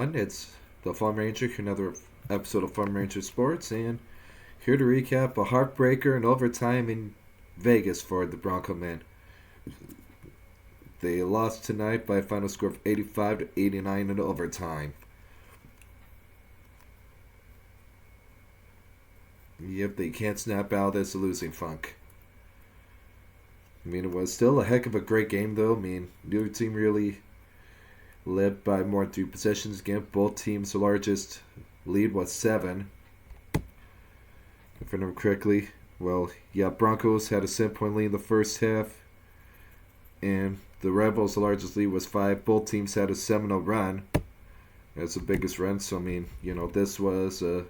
It's the Phoam Ranger, another episode of Phoam Ranger Sports, and here to recap a heartbreaker in overtime in Vegas for the Bronco men. They lost tonight by a final score of 85 to 89 in overtime. Yep, they can't snap out of this losing funk. It was still a heck of a great game, though. Neither team really led by more than 3 possessions. Again, both teams' largest lead was 7. If I remember correctly, Broncos had a 7-point lead in the first half, and the Rebels' largest lead was 5. Both teams had a 7-0 run. That's the biggest run. So, this was a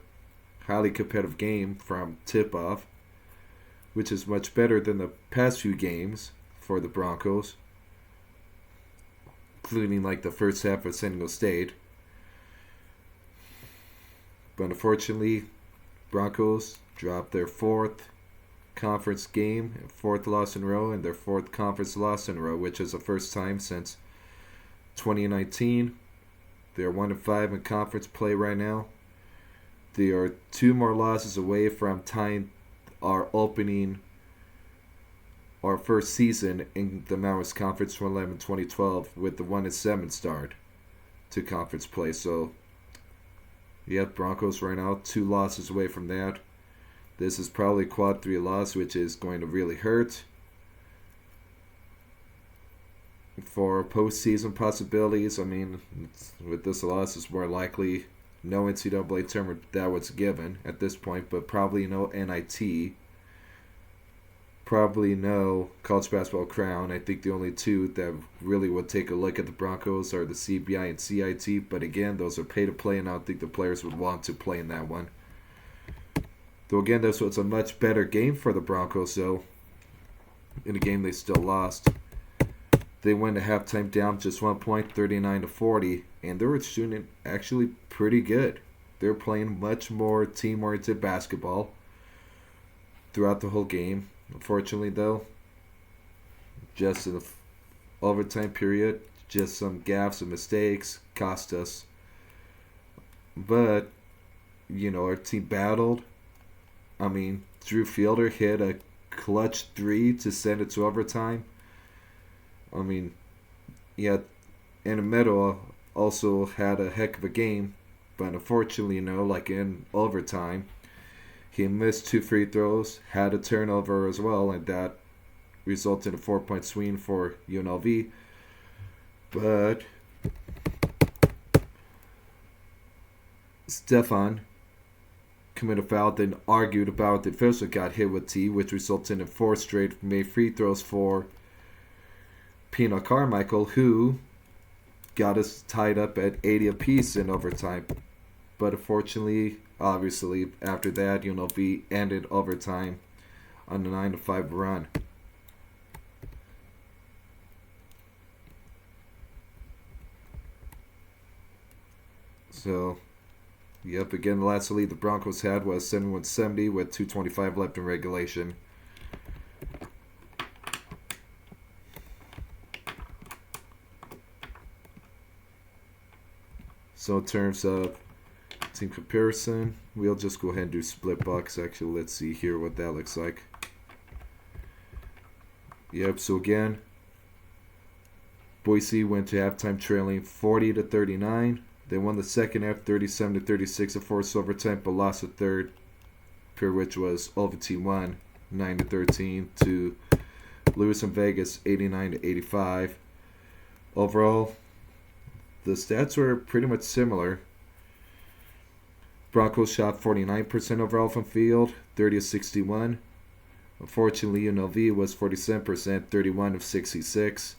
highly competitive game from tip-off, which is much better than the past few games for the Broncos, including the first half of San Diego State. But unfortunately, Broncos dropped their 4th conference game, 4th loss in a row, and their 4th conference loss in a row, which is the first time since 2019. They're 1-5 in conference play right now. They are 2 more losses away from tying our first season in the Mountain Conference 2011-2012 with the 1-7 start to conference play. So, Broncos right now 2 losses away from that. This is probably quad 3 loss, which is going to really hurt for postseason possibilities. With this loss, it's more likely no NCAA tournament that was given at this point, but probably no NIT. Probably no college basketball crown. I think the only 2 that really would take a look at the Broncos are the CBI and CIT. But again, those are pay to play, and I don't think the players would want to play in that one. Though again, this was a much better game for the Broncos, though. In a game they still lost. They went to halftime down just 1 point, 39 to 40, and they were shooting actually pretty good. They're playing much more team-oriented basketball throughout the whole game. Unfortunately, though, just in the overtime period, just some gaffes and mistakes cost us. But, our team battled. Drew Fielder hit a clutch 3 to send it to overtime. And Meadow also had a heck of a game. But unfortunately, in overtime, he missed 2 free throws, had a turnover as well, and that resulted in a 4-point swing for UNLV. But Stefan committed a foul, then argued about the official, got hit with T, which resulted in 4 straight made free throws for Pino Carmichael, who got us tied up at 80 apiece in overtime. But unfortunately, obviously, after that, UNLV ended overtime on a 9-5 run. So, again, the last lead the Broncos had was 71-70 with 2:25 left in regulation. So in terms of team comparison, we'll just go ahead and do split bucks. Actually, let's see here what that looks like. So again, Boise went to halftime trailing 40 to 39. They won the second half 37 to 36 and forced overtime, but lost the third period, which was OVT 1, 9 to 13 to Lewis and Vegas 89 to 85. Overall, the stats were pretty much similar. Broncos shot 49% overall from field, 30 of 61. Unfortunately, UNLV was 47%, 31 of 66.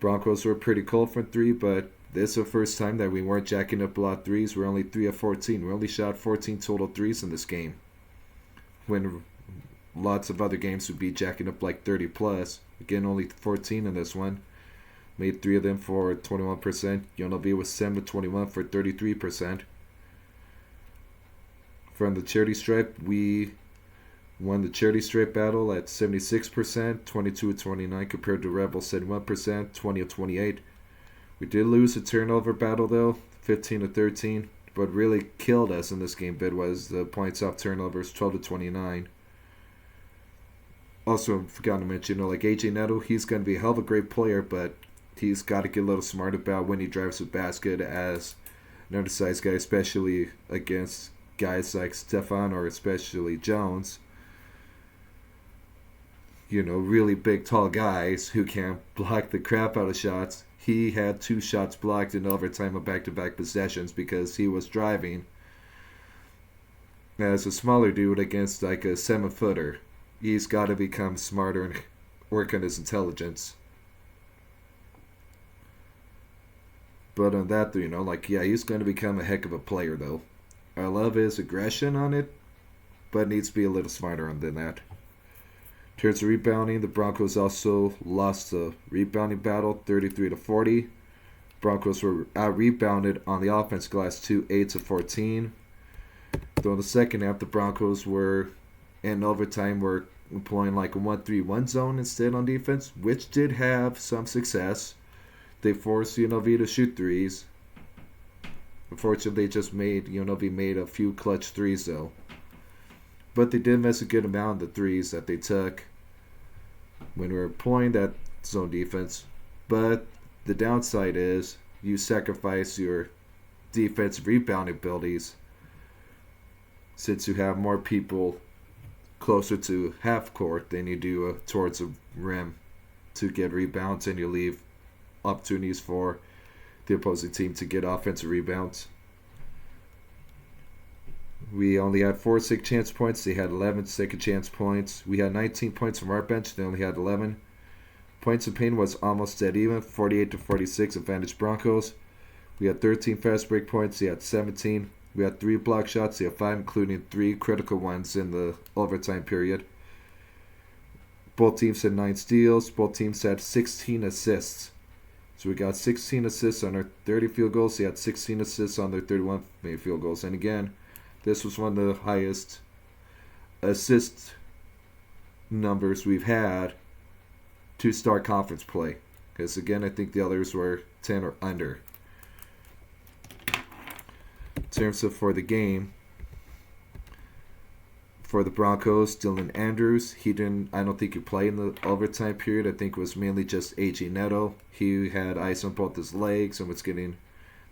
Broncos were pretty cold from 3, but this is the first time that we weren't jacking up a lot of 3s. We're only 3 of 14. We only shot 14 total 3s in this game, when lots of other games would be jacking up 30 plus. Again, only 14 in this one. Made 3 of them for 21%. UNLV was 7 of 21 for 33%. From the charity stripe, we won the charity stripe battle at 76%, 22 of 29, compared to Rebels 71%, 20 of 28. We did lose a turnover battle, though. 15-13. What really killed us in this game bit was the points off turnovers, 12-29. Also, forgot to mention, like AJ Neto, he's going to be a hell of a great player, but he's got to get a little smart about when he drives the basket as an undersized guy, especially against guys like Stefan or especially Jones. Really big, tall guys who can block the crap out of shots. He had 2 shots blocked in overtime of back-to-back possessions because he was driving as a smaller dude against like a 7-footer. He's got to become smarter and work on his intelligence. But on that, he's going to become a heck of a player, though. I love his aggression on it, but needs to be a little smarter than that. In terms of rebounding, the Broncos also lost the rebounding battle, 33-40. Broncos were out-rebounded on the offense glass, 8-14. Though in the second half, the Broncos were in overtime were employing like a 1-3-1 zone instead on defense, which did have some success. They forced UNLV to shoot threes. Unfortunately, UNLV made a few clutch threes though. But they did miss a good amount of the threes that they took when we were employing that zone defense. But the downside is you sacrifice your defensive rebounding abilities since you have more people closer to half court than you do towards the rim to get rebounds, and you leave opportunities for the opposing team to get offensive rebounds. We only had 4 second chance points. They had 11 second chance points. We had 19 points from our bench. They only had 11. Points in paint was almost dead even, 48-46 advantage Broncos. We had 13 fast break points. They had 17. We had 3 block shots. They had 5, including 3 critical ones in the overtime period. Both teams had 9 steals. Both teams had 16 assists. So we got 16 assists on our 30 field goals. They had 16 assists on their 31 made field goals. And again, this was one of the highest assist numbers we've had to start conference play. Because again, I think the others were 10 or under. In terms of for the game, for the Broncos, Dylan Andrews, I don't think he played in the overtime period. I think it was mainly just AJ Neto. He had ice on both his legs and was getting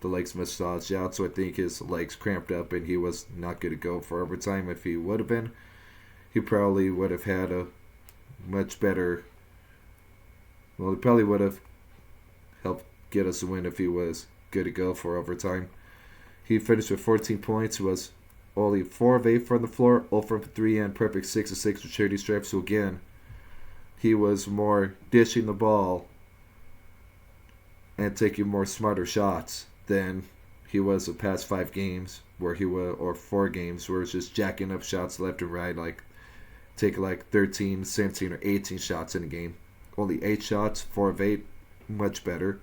the legs massaged out, so I think his legs cramped up and he was not going to go for overtime. If he would have been, he probably would have had a much better, he probably would have helped get us a win if he was good to go for overtime. He finished with 14 points. He was only 4 of 8 from the floor, 0 from 3, and perfect 6 of 6 with charity stripes. So again, he was more dishing the ball and taking more smarter shots than he was the past 5 games where he was, or 4 games where it's just jacking up shots left and right, like taking like 13, 17, or 18 shots in a game. Only 8 shots, 4 of 8, much better.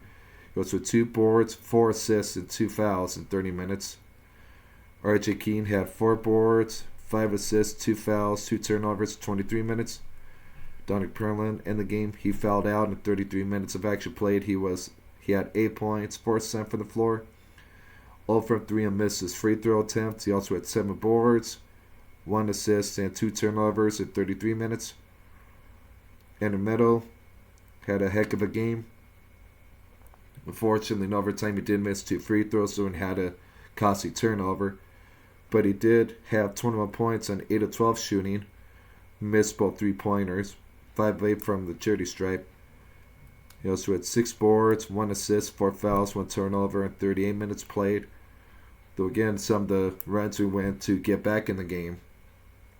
He goes with 2 boards, 4 assists, and 2 fouls in 30 minutes. R.J. Keene had 4 boards, 5 assists, 2 fouls, 2 turnovers, 23 minutes. Dominic Perlin in the game, he fouled out in 33 minutes of action played. He had 8 points, 4% from the floor, 0 from 3 and missed his free throw attempts. He also had 7 boards, 1 assist, and 2 turnovers in 33 minutes. And Meadow had a heck of a game. Unfortunately, in overtime, he did miss 2 free throws, so he had a costly turnover. But he did have 21 points on 8 of 12 shooting, missed both 3-pointers, 5 of 8 from the charity stripe. He also had 6 boards, 1 assist, 4 fouls, 1 turnover, and 38 minutes played. Though again, some of the runs we went to get back in the game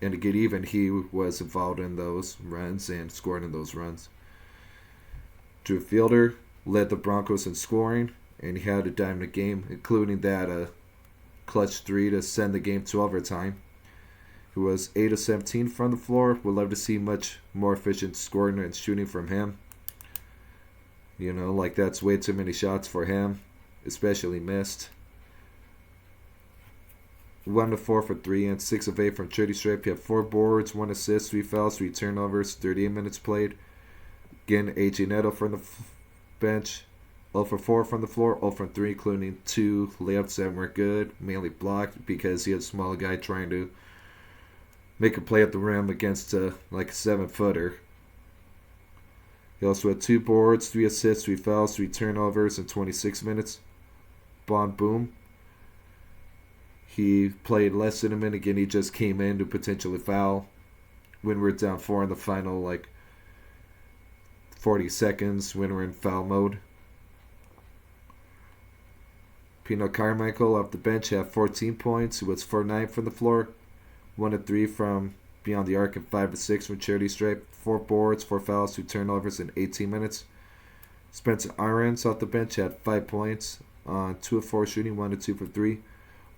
and to get even, he was involved in those runs and scored in those runs. Drew Fielder led the Broncos in scoring, and he had a dime in the game, including that clutch 3 to send the game to overtime. He was 8 of 17 from the floor. We'd love to see much more efficient scoring and shooting from him. That's way too many shots for him, especially missed. 1 of 4 for 3 and 6 of 8 from charity stripe. He had 4 boards, 1 assist, 3 fouls, 3 turnovers, 38 minutes played. Again, AJ Neto from the bench 0 for 4 from the floor, 0 from 3, including 2 layups that weren't good, mainly blocked because he had a small guy trying to make a play at the rim against like a 7-footer. He also had 2 boards, 3 assists, 3 fouls, 3 turnovers in 26 minutes. Boom. He played less than a minute. Again, he just came in to potentially foul when we're down 4 in the final, like 40 seconds when we're in foul mode. Pino Carmichael off the bench had 14 points. He was 4-9 from the floor, 1-3 from beyond the arc, and 5-6 from charity stripe. 4 boards, 4 fouls, 2 turnovers in 18 minutes. Spencer Irons off the bench had 5 points on 2 of 4 shooting, 1 of 2 for 3.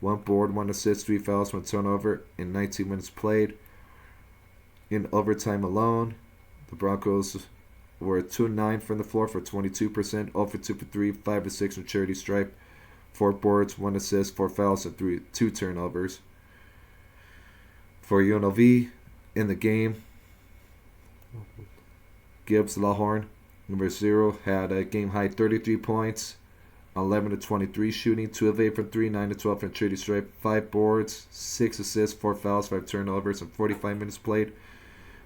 1 board, 1 assist, 3 fouls, 1 turnover in 19 minutes played. In overtime alone, the Broncos were 2-9 from the floor for 22%, 0 for 2 for 3, 5-6 from charity stripe. 4 boards, 1 assist, 4 fouls, and 2 turnovers. For UNLV, in the game, Gibbs Lahorn, number 0, had a game-high 33 points, 11 of 23 shooting, 2 of 8 from 3, 9 of 12 from charity stripe, 5 boards, 6 assists, 4 fouls, 5 turnovers, and 45 minutes played.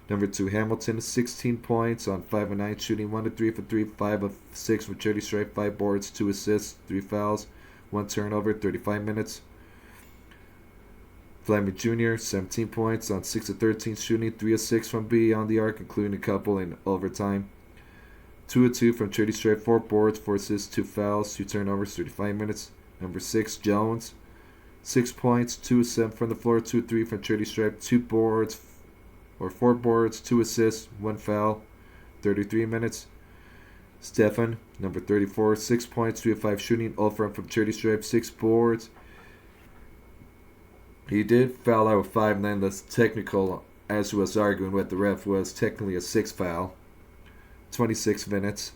Number 2, Hamilton, 16 points on 5 of 9 shooting, 1 of 3 for 3, 5 of 6 from charity stripe, 5 boards, 2 assists, 3 fouls, 1 turnover, 35 minutes. Fleming Jr., 17 points on 6 of 13 shooting, 3 of 6 from beyond the arc, including a couple in overtime. 2 of 2 from charity stripe, 4 boards, 4 assists, 2 fouls, 2 turnovers, 35 minutes. Number 6, Jones, 6 points, 2 of 7 from the floor, 2 of 3 from charity stripe, 4 boards, 2 assists, 1 foul, 33 minutes. Stefan, number 34, 6 points, 3 of 5 shooting, 0 from charity stripe, 6 boards. He did foul out with 5, and then the technical, as he was arguing with the ref, was technically a 6 foul. 26 minutes.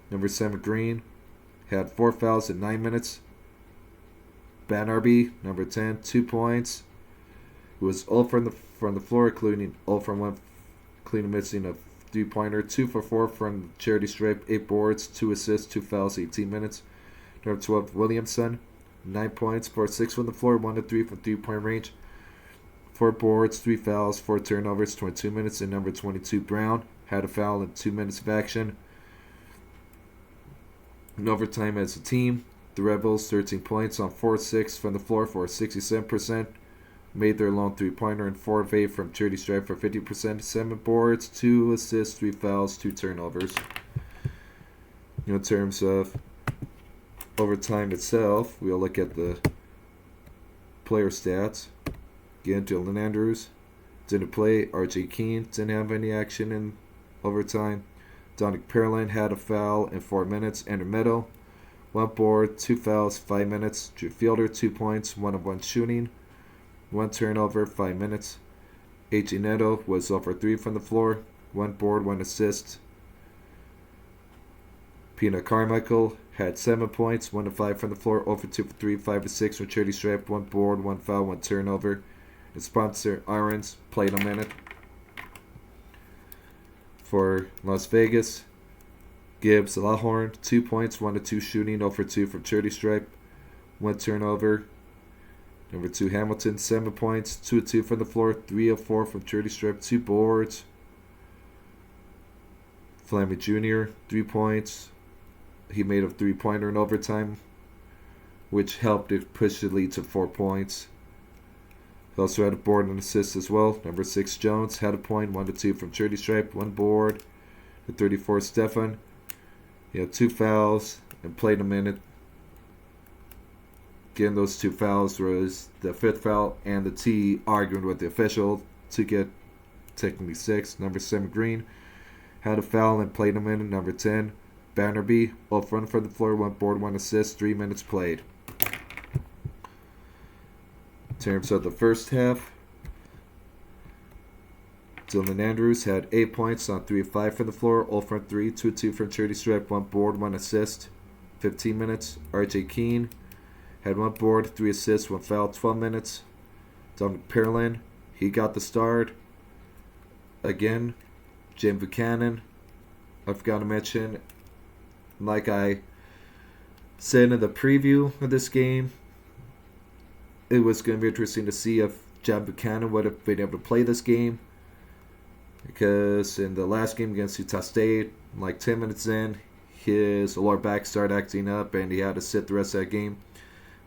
Number 7, Green, had 4 fouls in 9 minutes. Banarby, number 10, 2 points. He was 0 from the floor, including 0 from 1, including missing a 3-pointer. 2 for 4 from charity stripe, 8 boards, 2 assists, 2 fouls, 18 minutes. Number 12, Williamson, 9 points, 4 6 from the floor, 1 of 3 from 3-point range. 4 boards, 3 fouls, 4 turnovers, 22 minutes. And number 22, Brown, had a foul in 2 minutes of action. In overtime as a team, the Rebels, 13 points on 4 6 from the floor for 67%. Made their lone 3-pointer and 4 of 8 from charity stripe for 50%. 7 boards, 2 assists, 3 fouls, 2 turnovers. In terms of overtime itself, we'll look at the player stats. Again, Dylan Andrews didn't play. RJ Keene didn't have any action in overtime. Dominic Pearland had a foul in 4 minutes. Andrew Meadow, 1 board, 2 fouls, 5 minutes. Drew Fielder, 2 points, 1 of 1 shooting, 1 turnover, 5 minutes. AJ Neto was 0 for 3 from the floor, 1 board, 1 assist. Pino Carmichael had 7 points, 1 of 5 from the floor, 0 for 2 for 3, 5 of 6 from charity stripe, 1 board, 1 foul, 1 turnover. And Spencer Irons played a minute. For Las Vegas, Gibbs Lahorn, 2 points, 1 of 2 shooting, 0 for 2 from charity stripe, 1 turnover. Number 2, Hamilton, 7 points, 2 of 2 from the floor, 3 of 4 from charity stripe, 2 boards. Fleming Jr., 3 points. He made a 3-pointer in overtime, which helped it push the lead to 4 points. He also had a board and assist as well. Number 6, Jones, had a point, 1 of 2 from charity stripe, 1 board. The 34, Stefan, he had 2 fouls and played a minute. Again, those 2 fouls was the 5th foul and the T arguing with the official to get technically 6. Number 7, Green, had a foul and played a minute. Number 10, Bannerby, 0 from the floor, 1 board, 1 assist, 3 minutes played. In terms of the first half, Dylan Andrews had 8 points on 3 of 5 from the floor, 0 from 3, 2 of 2 from charity stripe, 1 board, 1 assist, 15 minutes. RJ Keene had 1 board, 3 assists, 1 foul, 12 minutes. Dominic Pearland, he got the start. Again, James Buchanan, I forgot to mention, like I Said in the preview of this game, it was going to be interesting to see if John Buchanan would have been able to play this game. Because in the last game against Utah State, like 10 minutes in, his lower back started acting up and he had to sit the rest of that game.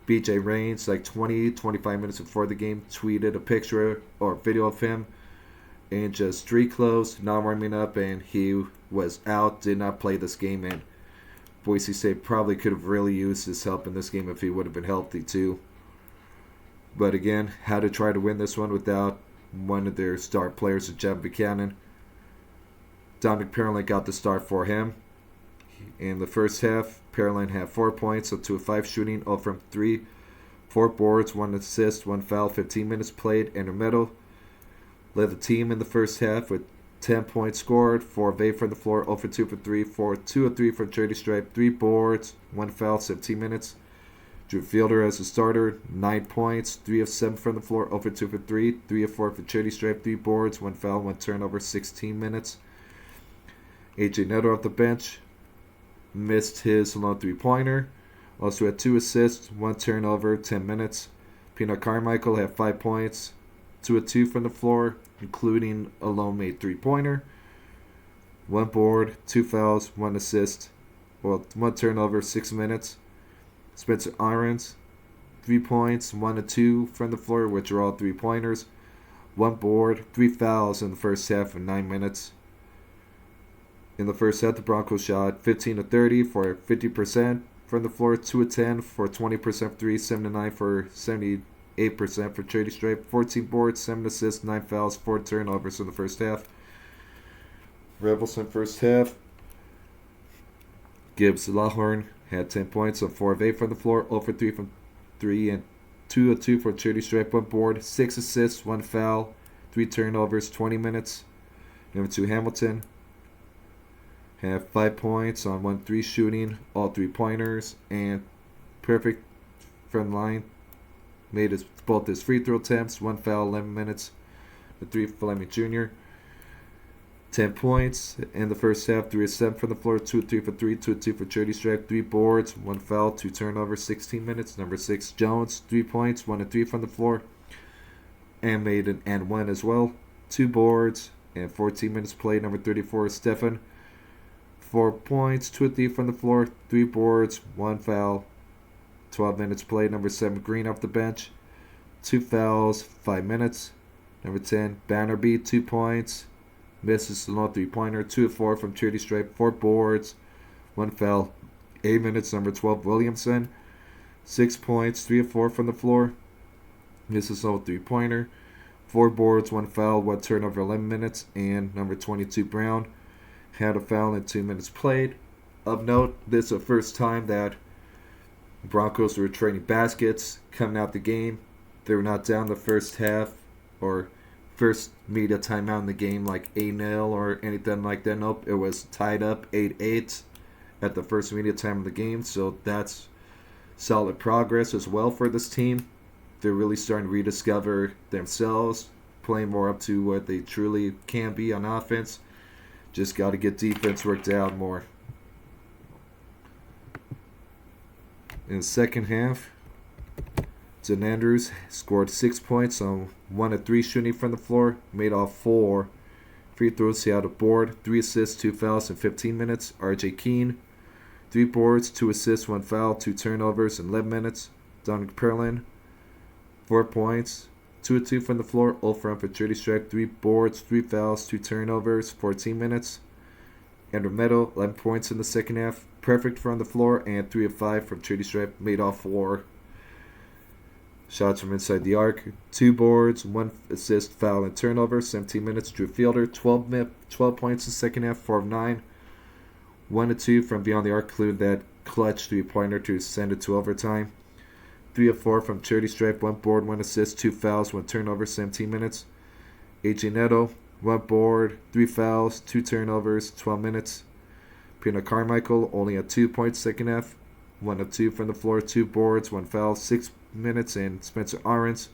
BJ Rains, like 25 minutes before the game, tweeted a picture or video of him in just street clothes, not warming up, and he was out, did not play this game, and Boise State probably could have really used his help in this game if he would have been healthy too. But again, had to try to win this one without one of their star players, Jeff Buchanan. Dominic Pearland got the start for him. In the first half, Pearland had 4 points, up to a 5 shooting, 0 from 3, 4 boards, 1 assist, 1 foul, 15 minutes played, intermiddle. Led the team in the first half with 10 points scored, 4 of 8 from the floor, 0 for 2 for 3, 2 of 3 from Dirty Stripe, 3 boards, 1 foul, 17 minutes. Drew Fielder as a starter, 9 points, 3 of 7 from the floor, 0 for 2 for 3, 3 of 4 for Dirty Stripe, 3 boards, 1 foul, 1 turnover, 16 minutes. AJ Neto off the bench, missed his lone 3-pointer. Also had 2 assists, 1 turnover, 10 minutes. Peanut Carmichael had 5 points, 2 of 2 from the floor, including a lone made 3-pointer. 1 board, 2 fouls, 1 assist, 1 turnover, 6 minutes. Spencer Irons, 3 points, 1 of 2 from the floor, which are all 3-pointers. 1 board, 3 fouls in the first half of 9 minutes. In the first half, the Broncos shot 15 of 30 for 50% from the floor, 2 of 10 for 20% 3, 7 of 9 for 78% for Dirty Stripe, 14 boards, 7 assists, 9 fouls, 4 turnovers in the first half. Rebels in first half. Gibbs Lawhorn had 10 points on 4 of 8 from the floor, 0 for 3 from 3, and 2 of 2 for Dirty Stripe, 1 board, 6 assists, 1 foul, 3 turnovers, 20 minutes. Number 2, Hamilton had 5 points on 1 3 shooting, all 3-pointers, and perfect from line. Made both his free throw attempts, 1 foul, 11 minutes. The 3 Fleming Jr. 10 points in the first half, 3 of 7 from the floor, 2 of 3 for 3, 2 of 2 for Dirty Stripe, 3 boards, 1 foul, 2 turnovers, 16 minutes. Number 6 Jones, 3 points, 1 of 3 from the floor, and made an and 1 as well. 2 boards and 14 minutes played. Number 34 Stefan, 4 points, 2 of 3 from the floor, 3 boards, 1 foul, 12 minutes played. Number 7 Green off the bench, 2 fouls, 5 minutes. Number 10 Bannerby, 2 points, misses the long 3-pointer, 2 of 4 from Dirty Stripe, 4 boards, 1 foul, 8 minutes. Number 12 Williamson, 6 points, 3 of 4 from the floor, misses the 3-pointer, 4 boards, 1 foul, 1 turnover, 11 minutes. And number 22 Brown had a foul in 2 minutes played. Of note, this is the first time that Broncos were trading baskets coming out the game. They were not down the first half or first media timeout in the game like 8-0 or anything like that. Nope, it was tied up 8-8 at the first media time of the game. So that's solid progress as well for this team. They're really starting to rediscover themselves, playing more up to what they truly can be on offense. Just got to get defense worked out more. In the second half, Zen Andrews scored 6 points on 1 of 3 shooting from the floor, made all 4 free throws. He had a board, 3 assists, 2 fouls in 15 minutes. RJ Keene, 3 boards, 2 assists, 1 foul, 2 turnovers in 11 minutes. Dominic Pearland, 4 points, 2 of 2 from the floor, 0 from for Dirty Stripe, 3 boards, 3 fouls, 2 turnovers, 14 minutes. Andrew Meadow, 11 points in the second half, perfect from the floor, and 3 of 5 from Dirty Stripe, made all 4 shots from inside the arc. 2 boards, 1 assist, foul, and turnover, 17 minutes. Drew Fielder, 12 points in the second half, 4 of 9. 1 of 2 from beyond the arc, including that clutch 3-pointer to send it to overtime. 3 of 4 from Dirty Stripe, 1 board, 1 assist, 2 fouls, 1 turnover, 17 minutes. AJ Neto, 1 board, 3 fouls, 2 turnovers, 12 minutes. Peanut Carmichael only had 2 points second half, 1 of 2 from the floor, 2 boards, 1 foul, 6 minutes. And Spencer Irons,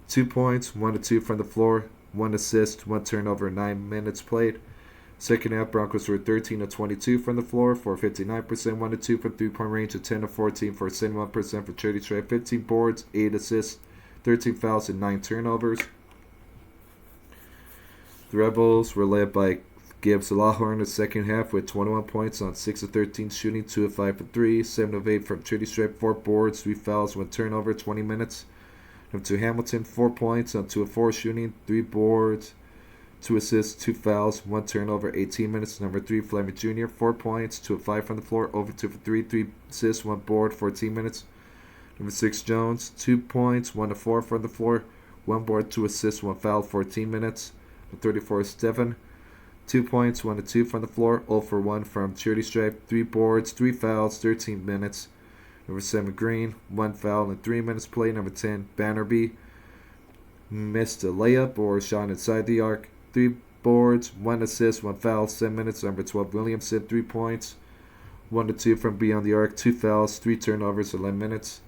2 points, 1 of 2 from the floor, 1 assist, 1 turnover, 9 minutes played. Second half, Broncos were 13 of 22 from the floor for 59%, 1 of 2 from 3-point range, and 10 of 14 for 71% for charity stripe, 15 boards, 8 assists, 13 fouls, and 9 turnovers. The Rebels were led by Gibbs Lahore in the second half with 21 points on 6 of 13 shooting, 2 of 5 for 3, 7 of 8 from charity stripe, 4 boards, 3 fouls, 1 turnover, 20 minutes. Number 2, Hamilton, 4 points on 2 of 4 shooting, 3 boards, 2 assists, 2 fouls, 1 turnover, 18 minutes. Number 3, Fleming Jr., 4 points, 2 of 5 from the floor, over 2 for 3, 3 assists, 1 board, 14 minutes. Number 6, Jones, 2 points, 1 of 4 from the floor, 1 board, 2 assists, 1 foul, 14 minutes. Number 34, Stephen, 2 points, 1 of 2 from the floor, 0 for 1 from charity stripe, 3 boards, 3 fouls, 13 minutes. Number 7, Green, 1 foul and 3 minutes play. Number 10, Bannerby, missed a layup or shot inside the arc, 3 boards, 1 assist, 1 foul, 7 minutes. Number 12, Williamson, 3 points, 1 to 2 from beyond the arc, 2 fouls, 3 turnovers, 11 minutes.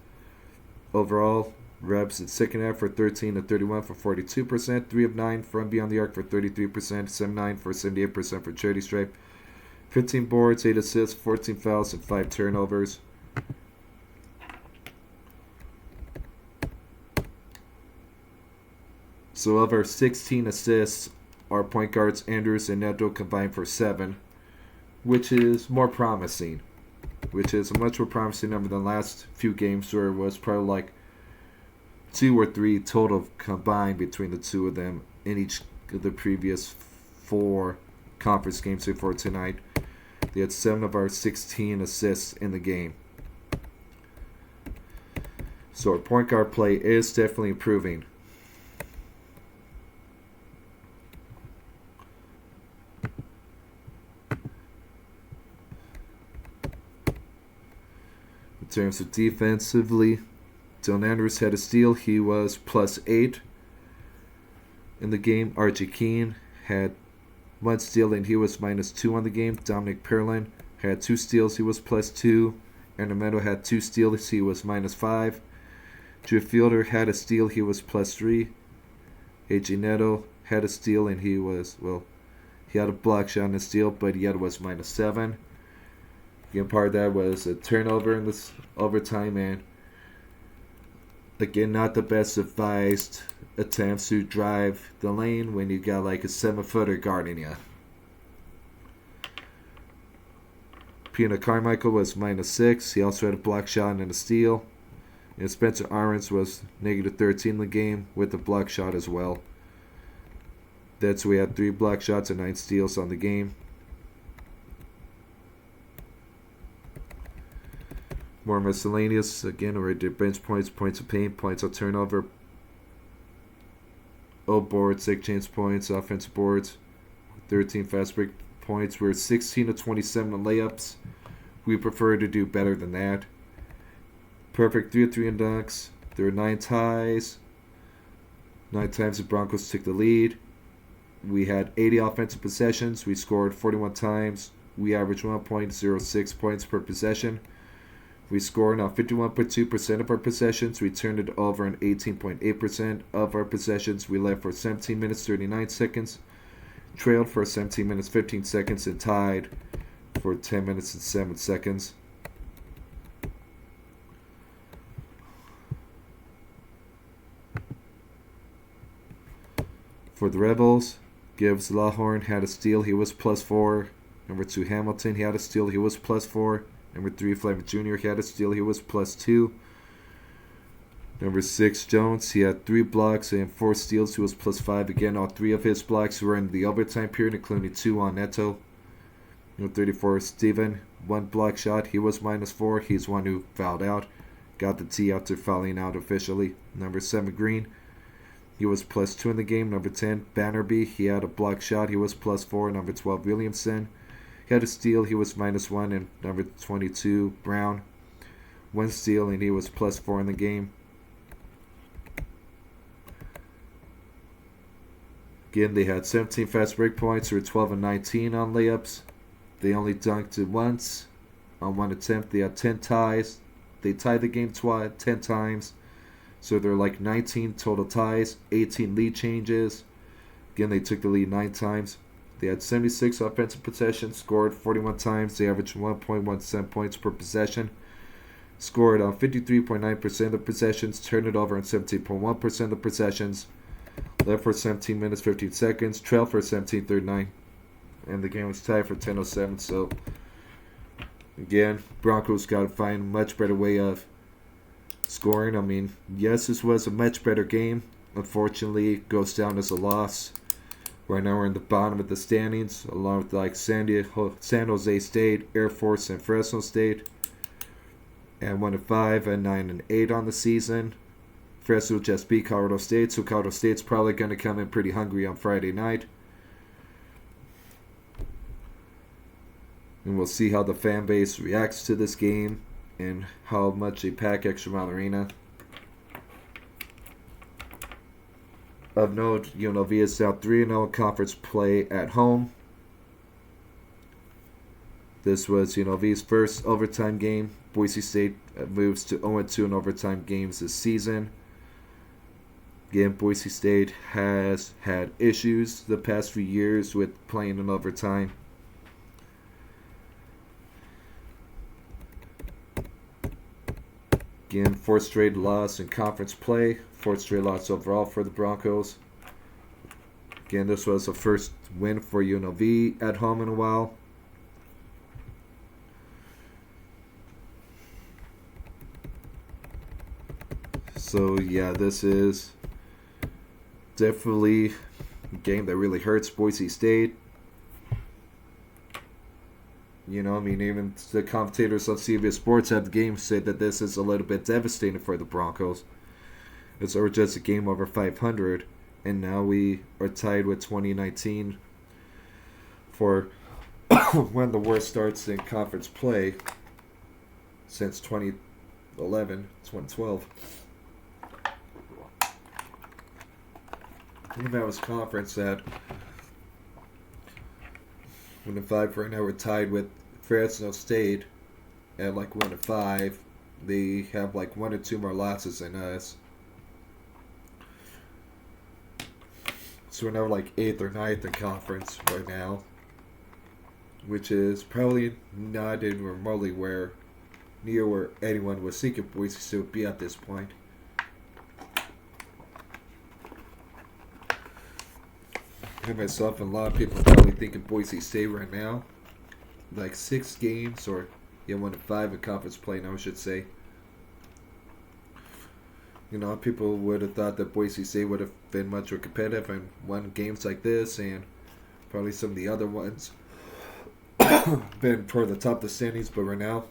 Overall, Rebs in second half for 13 of 31 for 42%, 3 of 9 from beyond the arc for 33%, 7-9 for 78% for charity stripe, 15 boards, 8 assists, 14 fouls, and 5 turnovers. So of our 16 assists, our point guards Andrews and Neto combined for 7, which is more promising. Which is a much more promising number than last few games where it was probably like 2 or 3 total combined between the two of them in each of the previous 4 conference games before tonight. They had 7 of our 16 assists in the game. So our point guard play is definitely improving. In terms of defensively, Dylan Andrews had a steal. He was plus 8 in the game. Archie Keene had 1 steal and he was minus 2 on the game. Dominic Perlin had 2 steals. He was plus 2. Arnamento had 2 steals. He was minus 5. Drew Fielder had a steal. He was plus 3. AJ Neto had a steal and he was, he had a block shot and a steal, but yet was minus 7. Again, part of that was a turnover in this overtime, and again, not the best advised attempts to drive the lane when you got like a 7-footer guarding you. Pina Carmichael was minus 6. He also had a block shot and a steal. And Spencer Ahrens was negative 13 in the game with a block shot as well. That's we had 3 block shots and 9 steals on the game. More miscellaneous. Again, we did bench points, points of paint, points of turnover, boards, 6 chance points, offensive boards, 13 fast break points. We're 16 of 27 on layups. We prefer to do better than that. Perfect 3 of 3 in dunks. There were 9 ties. 9 times the Broncos took the lead. We had 80 offensive possessions. We scored 41 times. We averaged 1.06 points per possession. We scored on 51.2% of our possessions. We turned it over on 18.8% of our possessions. We led for 17 minutes 39 seconds, trailed for 17 minutes 15 seconds, and tied for 10 minutes and 7 seconds. For the Rebels, Gibbs Lahorn had a steal. He was plus 4. Number 2, Hamilton, he had a steal. He was plus 4. Number 3, Fleming Jr., he had a steal. He was plus 2. Number 6, Jones, he had 3 blocks and 4 steals. He was plus 5. Again, all 3 of his blocks were in the overtime period, including 2 on Neto. Number 34, Steven, 1 block shot. He was minus 4. He's one who fouled out. Got the T after fouling out officially. Number 7, Green, he was plus 2 in the game. Number 10, Bannerby, he had a block shot. He was plus 4. Number 12, Williamson, he had a steal. He was minus 1. And number 22, Brown, 1 steal, and he was plus 4 in the game. Again, they had 17 fast break points. They were 12 and 19 on layups. They only dunked it once on 1 attempt. They had 10 ties. They tied the game 10 times. So they're like 19 total ties, 18 lead changes. Again, they took the lead 9 times. They had 76 offensive possessions, scored 41 times. They averaged 1.17 points per possession. Scored on 53.9% of possessions, turned it over on 17.1% of possessions. Led for 17 minutes, 15 seconds. Trailed for 17:39. And the game was tied for 10:07. So, again, Broncos got to find a much better way of scoring. I mean, yes, this was a much better game. Unfortunately, it goes down as a loss. Right now, we're in the bottom of the standings, along with like San Jose State, Air Force, and Fresno State. And 1-5 and 9-8 on the season. Fresno just beat Colorado State, so Colorado State's probably going to come in pretty hungry on Friday night. And we'll see how the fan base reacts to this game and how much they pack Extra Mile Arena. Of note, UNLV is now 3-0 conference play at home. This was UNLV's first overtime game. Boise State moves to 0-2 in overtime games this season. Again, Boise State has had issues the past few years with playing in overtime. Again, fourth straight loss in conference play. Fourth straight loss overall for the Broncos. Again, this was the first win for UNLV at home in a while. So, yeah, this is definitely a game that really hurts Boise State. You know, I mean, even the commentators on CBS Sports at the game said that this is a little bit devastating for the Broncos. It's just a game over 500, and now we are tied with 2019 for one of the worst starts in conference play since 2012. That was conference at 1-5. Right now we're tied with Fresno State at like 1-5. They have like 1 or 2 more losses than us. So we're now like 8th or 9th in conference right now, which is probably not in remotely near where anyone was thinking Boise State would be at this point. And myself and a lot of people probably thinking Boise State right now, like 6 games or 1-5 in conference play now, I should say. You know, people would have thought that Boise State would have been much more competitive and won games like this, and probably some of the other ones been toward the top of the standings. But right now,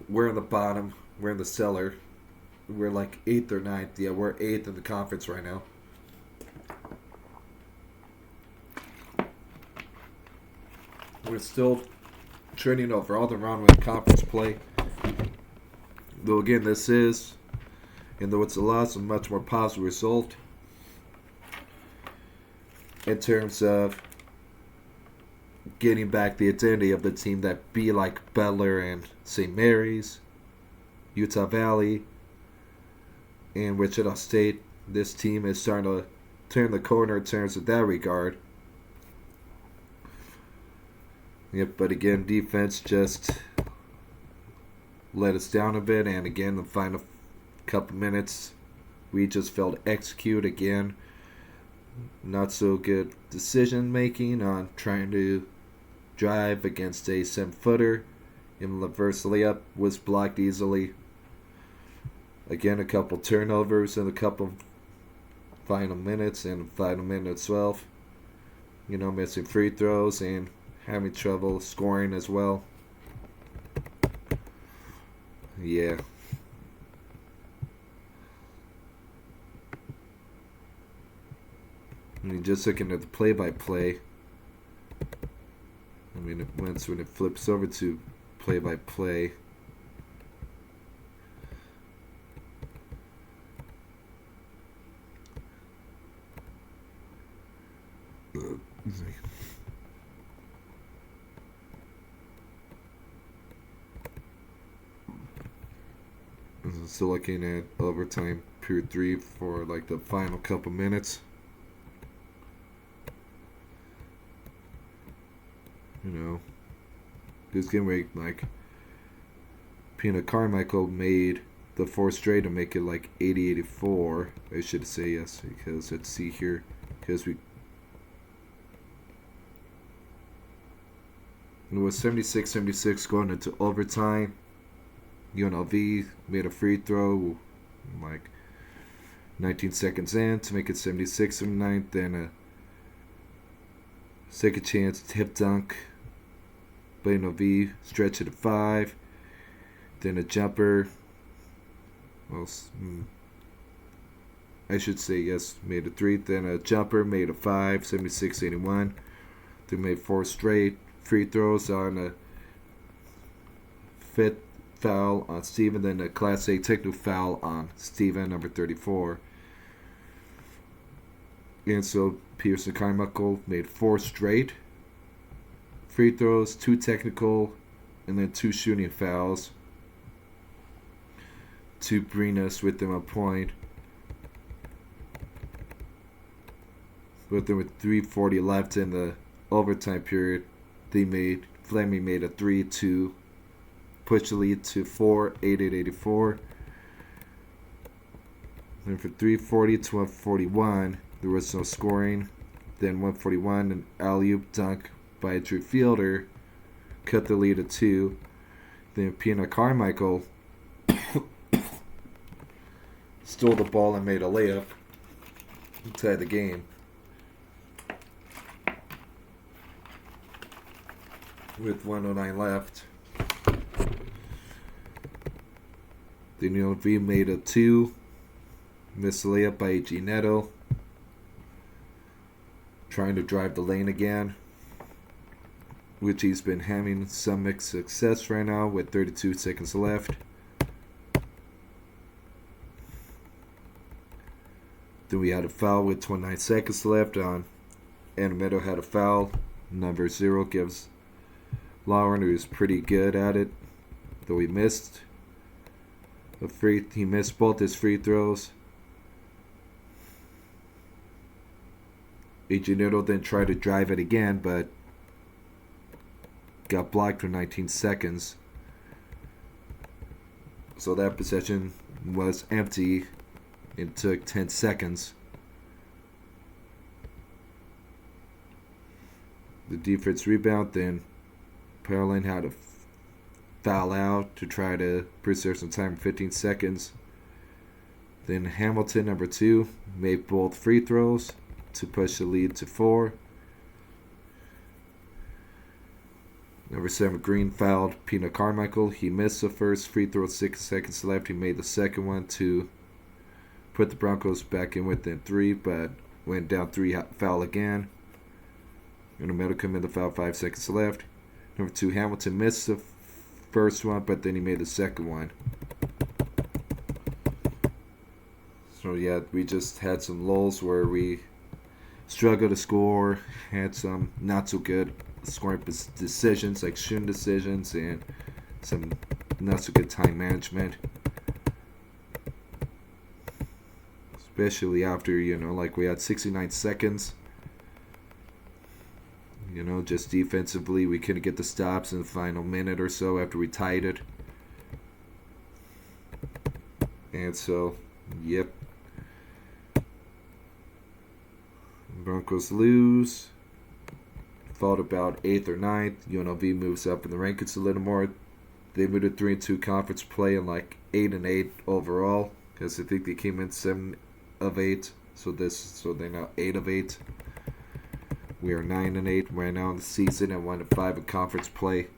we're in the bottom. We're in the cellar. We're like 8th or 9th. Yeah, we're 8th in the conference right now. We're still trending overall the round with conference play. Though again, this is, and though it's a loss, a much more positive result in terms of getting back the identity of the team that be like Butler and St. Mary's, Utah Valley, and Wichita State. This team is starting to turn the corner in terms of that regard. Yep, but again, defense just let us down a bit, and again, the final couple minutes, we just failed to execute again. Not so good decision making on trying to drive against a 7-footer. And the reverse layup was blocked easily. Again, a couple turnovers in a couple final minutes, and final minute 12. You know, missing free throws and having trouble scoring as well. Yeah. I mean, just looking at the play-by-play. I mean, when it flips over to play-by-play. Still looking at overtime period 3 for like the final couple minutes. You know, this game where like Pina Carmichael made the 4 straight to make it like 80-84. I should say yes, because let's see here, because it was 76-76 going into overtime. UNLV made a free throw like 19 seconds in to make it 76-79. Then a second chance tip dunk by UNLV, stretch it to 5. Then a jumper. Well, I should say yes, made a 3. Then a jumper made a 5, 76-81. They made 4 straight free throws on a 5th foul on Steven, then a Class A technical foul on Steven, number 34. And so Pearson Carmichael made 4 straight free throws, 2 technical, and then 2 shooting fouls to bring us with them a point. With them with 3:40 left in the overtime period, Fleming made a 3 to push the lead to 4, 88-84. Then for 3:40 to 141, there was no scoring. Then 141, an alley-oop dunk by Drew Fielder cut the lead to 2. Then Pina Carmichael stole the ball and made a layup to tie the game. With 109 left. Then UNLV made a 2. Missed the layup by A.G. Neto. Trying to drive the lane again, which he's been having some mixed success right now with 32 seconds left. Then we had a foul with 29 seconds left on, and Meadow had a foul. Number 0 gives Lauren, who's pretty good at it, though he missed he missed both his free throws. A.J. Neto then tried to drive it again, but got blocked for 19 seconds. So that possession was empty and took 10 seconds. The defense rebound, then Pearland had a foul out to try to preserve some time, 15 seconds. Then Hamilton, number 2, made both free throws to push the lead to 4. Number 7, Green fouled Pina Carmichael. He missed the first free throw with 6 seconds left. He made the second one to put the Broncos back in within 3, but went down 3, foul again. In the middle come in the foul, 5 seconds left. Number 2, Hamilton missed the first one, but then he made the second one. So yeah, we just had some lulls where we struggled to score, had some not so good scoring decisions, like shooting decisions, and some not so good time management. Especially after, like we had 69 seconds. Just defensively, we couldn't get the stops in the final minute or so after we tied it. And so, yep. Broncos lose. Fought about 8th or 9th. UNLV moves up in the rankings a little more. They moved to 3-2 conference play and like 8-8 overall, because I think they came in 7 of 8. So they're now 8 of 8. We are 9-8 right now in the season and 1-5 in conference play.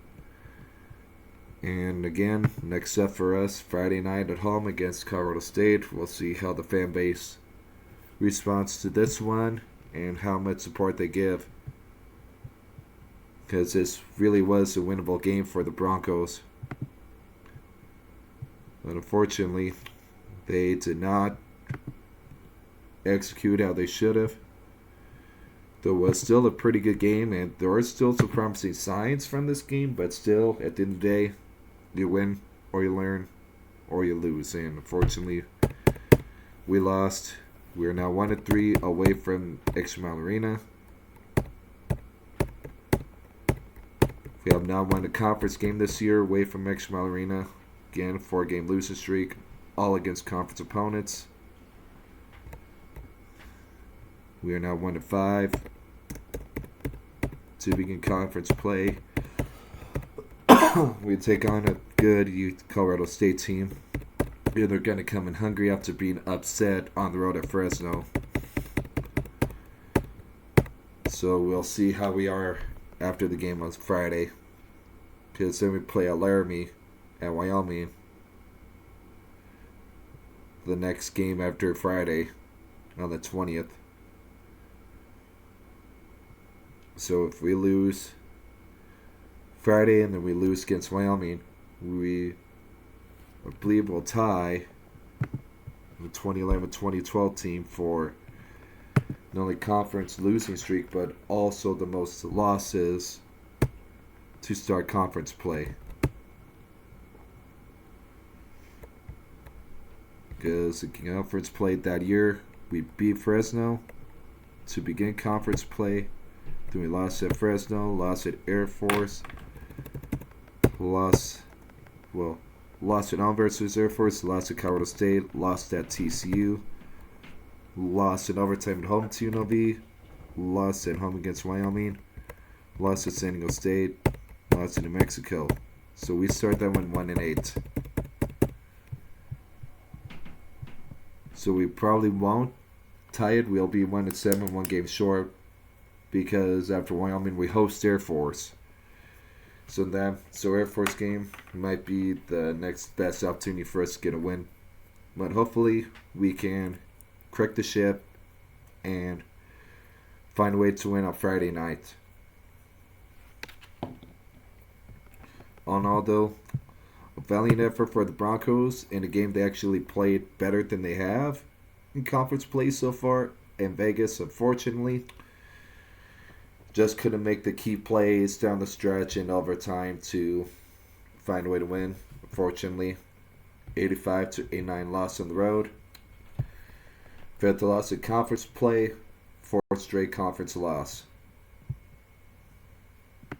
And again, next up for us, Friday night at home against Colorado State. We'll see how the fan base responds to this one and how much support they give, because this really was a winnable game for the Broncos. But unfortunately, they did not execute how they should have. There was still a pretty good game, and there are still some promising signs from this game, but still, at the end of the day, you win or you learn or you lose. And unfortunately, we lost. We are now 1-3 away from Extra Mile Arena. We have not won a conference game this year away from Mile Arena. Again, 4-game losing streak, all against conference opponents. We are now 1-5 to begin conference play. We take on a good Colorado State team. And they're going to come in hungry after being upset on the road at Fresno. So we'll see how we are after the game on Friday. Because then we play at Laramie at Wyoming. The next game after Friday on the 20th. So if we lose Friday and then we lose against Wyoming, I believe we'll tie the 2011-2012 team for not only conference losing streak, but also the most losses to start conference play. Because the conference play that year, we beat Fresno to begin conference play. Then we lost at Fresno, lost at Air Force, lost at Elm versus Air Force, lost at Colorado State, lost at TCU, lost in overtime at home to UNLV, lost at home against Wyoming, lost at San Diego State, lost in New Mexico. So we start that one 1-8. So we probably won't tie it. We'll be 1-7, 1 game short, because after Wyoming we host Air Force. So Air Force game might be the next best opportunity for us to get a win. But hopefully we can correct the ship and find a way to win on Friday night. All in all, though, a valiant effort for the Broncos in a game they actually played better than they have in conference play so far. And Vegas, unfortunately, just couldn't make the key plays down the stretch in overtime to find a way to win. Unfortunately, 85-89 loss on the road. Fifth loss in conference play, fourth straight conference loss.